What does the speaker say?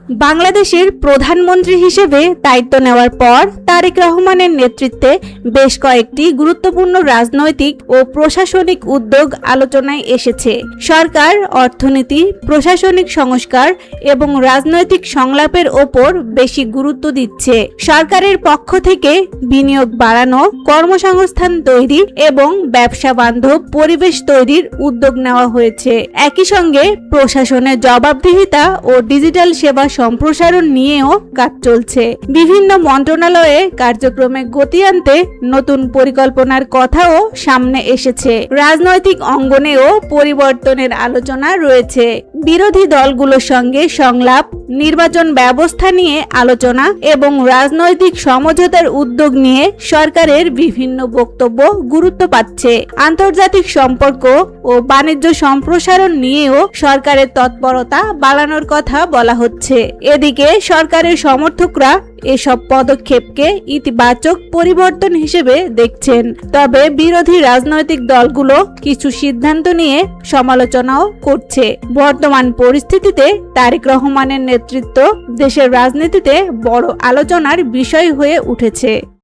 বাংলাদেশের প্রধানমন্ত্রী হিসেবে দায়িত্ব নেওয়ার পর তারেক রহমানের নেতৃত্বে বেশ কয়েকটি গুরুত্বপূর্ণ রাজনৈতিক ও প্রশাসনিক উদ্যোগ আলোচনায় এসেছে। সরকার অর্থনীতি, প্রশাসনিক সংস্কার এবং রাজনৈতিক সংলাপের ওপর বেশি গুরুত্ব দিচ্ছে। সরকারের পক্ষ থেকে বিনিয়োগ বাড়ানো, কর্মসংস্থান তৈরি এবং ব্যবসা বান্ধব পরিবেশ তৈরির উদ্যোগ নেওয়া হয়েছে। একই সঙ্গে প্রশাসনের জবাবদিহিতা ও ডিজিটাল সেবা সম্প্রসারণ নিয়েও কাজ চলছে। বিভিন্ন মন্ত্রণালয়ে কার্যক্রমে গতি আনতে নতুন পরিকল্পনার কথাও সামনে এসেছে। রাজনৈতিক অঙ্গনেও পরিবর্তনের আলোচনা রয়েছে। বিরোধী দলগুলোর সঙ্গে সংলাপ, নির্বাচন ব্যবস্থা নিয়ে আলোচনা এবং রাজনৈতিক সমঝোতার উদ্যোগ নিয়ে সরকারের বিভিন্ন বক্তব্য গুরুত্ব পাচ্ছে। আন্তর্জাতিক সম্পর্ক ও বাণিজ্য সম্প্রসারণ নিয়েও সরকারের তৎপরতা বাড়ানোর কথা বলা হচ্ছে। এদিকে সরকারের সমর্থকরা এসব পদক্ষেপকে ইতিবাচক পরিবর্তন হিসেবে দেখছেন। তবে বিরোধী রাজনৈতিক দলগুলো কিছু সিদ্ধান্ত নিয়ে সমালোচনাও করছে। বর্তমান পরিস্থিতিতে তারেক রহমানের নেতৃত্ব দেশের রাজনীতিতে বড় আলোচনার বিষয় হয়ে উঠেছে।